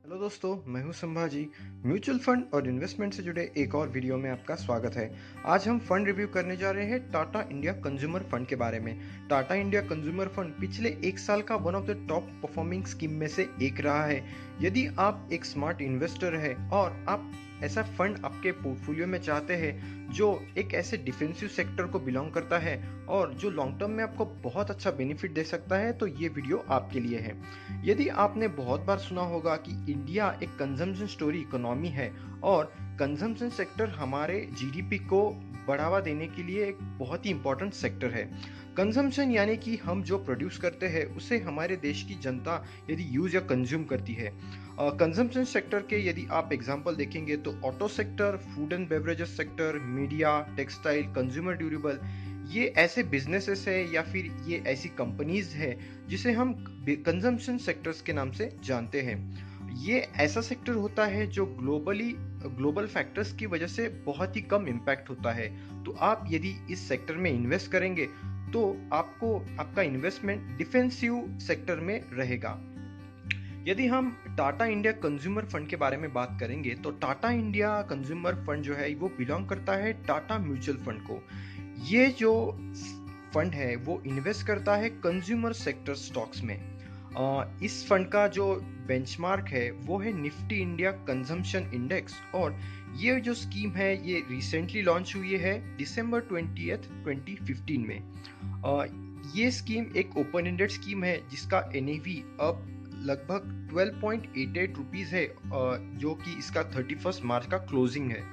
Hello दोस्तों, मैं हूं संभाजी। म्यूचुअल फंड और इन्वेस्टमेंट से जुड़े एक और वीडियो में आपका स्वागत है। आज हम फंड रिव्यू करने जा रहे हैं टाटा इंडिया कंज्यूमर फंड के बारे में। टाटा इंडिया कंज्यूमर फंड पिछले एक साल का one of the top performing scheme में से एक रहा है। यदि आप एक स्मार्ट इन्वेस्टर है और आप ऐसा फंड आपके पोर्टफोलियो में चाहते हैं जो एक ऐसे डिफेंसिव सेक्टर को बिलोंग करता है और जो लॉन्ग टर्म में आपको बहुत अच्छा बेनिफिट दे सकता है, तो ये वीडियो आपके लिए है। यदि आपने बहुत बार सुना होगा कि इंडिया एक कंजम्पशन स्टोरी इकोनॉमी है और कंजम्पशन सेक्टर हमारे जीडीपी को बढ़ावा देने के लिए एक बहुत ही इंपॉर्टेंट सेक्टर है। कंजम्पशन यानी कि हम जो प्रोड्यूस करते हैं उसे हमारे देश की जनता यदि यूज या कंज्यूम करती है। कंजम्पशन सेक्टर के यदि आप एग्जांपल देखेंगे तो auto sector, food and beverages sector, media, textile, consumer durable, ये ऐसे बिजनेसेस है या फिर ये ऐसी कंपनीज है जिसे हम कंजम्पशन सेक्टर्स के नाम से जानते हैं। ये ऐसा सेक्टर होता है जो ग्लोबल फैक्टर्स की वजह से बहुत ही कम इम्पैक्ट होता है। तो आप यदि इस सेक्टर में इन्वेस्ट करेंगे तो आपको आपका इन्वेस्टमेंट डिफेंसिव सेक्टर में रहेगा। यदि हम टाटा इंडिया कंज्यूमर फंड के बारे में बात करेंगे तो टाटा इंडिया कंज्यूमर फंड जो है वो बिलोंग करता है टाटा म्यूचुअल फंड को। ये जो फंड है वो इन्वेस्ट करता है कंज्यूमर सेक्टर स्टॉक्स में। इस फंड का जो बेंचमार्क है वो है निफ्टी इंडिया कंजम्पशन इंडेक्स और ये जो स्कीम है ये रिसेंटली लॉन्च हुई है दिसंबर 2015 में। ये स्कीम एक ओपन एंडेड स्कीम है जिसका एनएवी अब लगभग 12.88 रुपीज है, जो कि इसका 31 मार्च का क्लोजिंग है।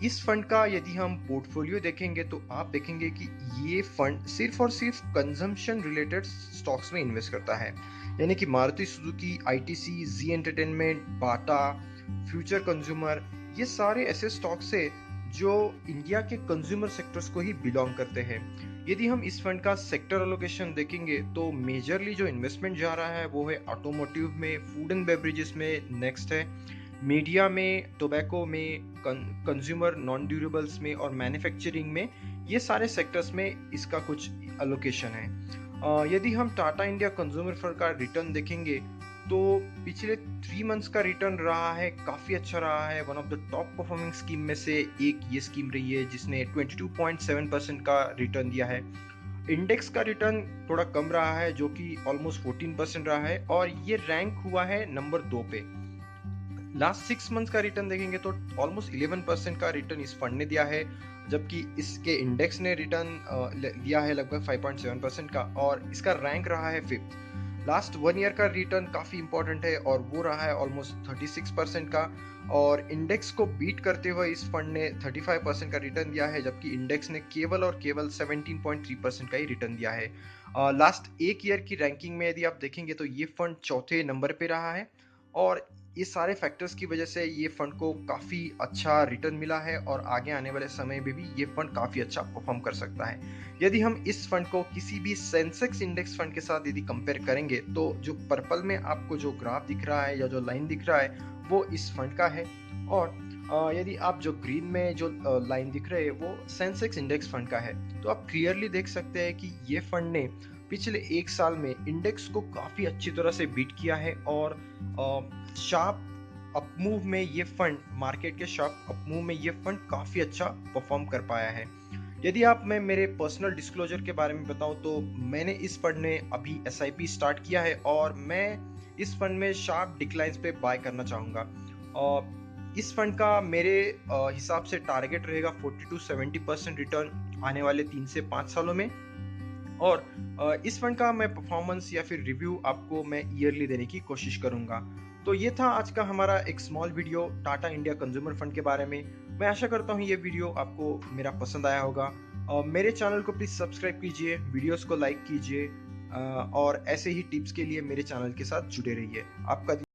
इस फंड का यदि हम पोर्टफोलियो देखेंगे तो आप देखेंगे कि ये फंड सिर्फ और सिर्फ कंजम्पशन रिलेटेड स्टॉक्स में इन्वेस्ट करता है, यानी कि मारुति सुजुकी, आईटीसी, जी एंटरटेनमेंट, बाटा, फ्यूचर कंज्यूमर, ये सारे ऐसे स्टॉक्स है जो इंडिया के कंज्यूमर सेक्टर्स को ही बिलोंग करते हैं। यदि हम इस फंड का सेक्टर एलोकेशन देखेंगे तो मेजरली जो इन्वेस्टमेंट जा रहा है वो है ऑटोमोटिव में, फूड एंड बेवरेजेस में, नेक्स्ट है मीडिया में, टोबैको में, कंज्यूमर नॉन ड्यूरेबल्स में और मैन्युफैक्चरिंग में। ये सारे सेक्टर्स में इसका कुछ एलोकेशन है। यदि हम टाटा इंडिया कंज्यूमर फंड का रिटर्न देखेंगे तो पिछले 3 मंथ्स का रिटर्न रहा है काफ़ी अच्छा रहा है। One of the top performing scheme में से एक ये स्कीम रही है जिसने 22.7% का रिटर्न दिया है। इंडेक्स का रिटर्न थोड़ा कम रहा है जो कि ऑलमोस्ट 14% रहा है और ये रैंक हुआ है नंबर 2 पे। लास्ट 6 मंथ्स का रिटर्न देखेंगे तो ऑलमोस्ट 11% का रिटर्न इस फंड ने दिया है, जबकि इसके इंडेक्स ने रिटर्न दिया है लगभग 5.7% का और इसका रैंक रहा है 5th। लास्ट 1 ईयर का रिटर्न काफ़ी इंपॉर्टेंट है और वो रहा है ऑलमोस्ट 36% का और इंडेक्स को बीट करते हुए इस फंड ने 35% का रिटर्न दिया है, जबकि इंडेक्स ने केवल और केवल 17.3% का ही रिटर्न दिया है। लास्ट 1 ईयर की रैंकिंग में यदि आप देखेंगे तो ये फंड चौथे नंबर पे रहा है और इस सारे फैक्टर्स की वजह से ये फंड को काफ़ी अच्छा रिटर्न मिला है और आगे आने वाले समय में भी ये फंड काफ़ी अच्छा परफॉर्म कर सकता है। यदि हम इस फंड को किसी भी सेंसेक्स इंडेक्स फंड के साथ यदि कंपेयर करेंगे तो जो पर्पल में आपको जो ग्राफ दिख रहा है या जो लाइन दिख रहा है वो इस फंड का है और यदि आप जो ग्रीन में जो लाइन दिख रहे हैं वो सेंसेक्स इंडेक्स फंड का है। तो आप क्लियरली देख सकते हैं कि ये फंड ने पिछले एक साल में इंडेक्स को काफ़ी अच्छी तरह से बीट किया है और शार्प अपमूव में ये फंड, मार्केट के शार्प अपमूव में ये फंड काफ़ी अच्छा परफॉर्म कर पाया है। यदि आप मैं मेरे पर्सनल डिस्क्लोजर के बारे में बताऊं तो मैंने इस फंड ने अभी एसआईपी स्टार्ट किया है और मैं इस फंड में शार्प डिक्लाइंस पे बाय करना चाहूँगा। और इस फंड का मेरे हिसाब से टारगेट रहेगा 40 to 70% रिटर्न आने वाले 3 से 5 सालों में और इस फंड का मैं परफॉर्मेंस या फिर रिव्यू आपको मैं ईयरली देने की कोशिश करूंगा। तो ये था आज का हमारा एक small video Tata India consumer fund के बारे में। मैं आशा करता हूँ ये वीडियो आपको मेरा पसंद आया होगा। मेरे चैनल को प्लीज़ सब्सक्राइब कीजिए, वीडियोस को लाइक कीजिए और ऐसे ही टिप्स के लिए मेरे चैनल के साथ जुड़े रहिए। आपका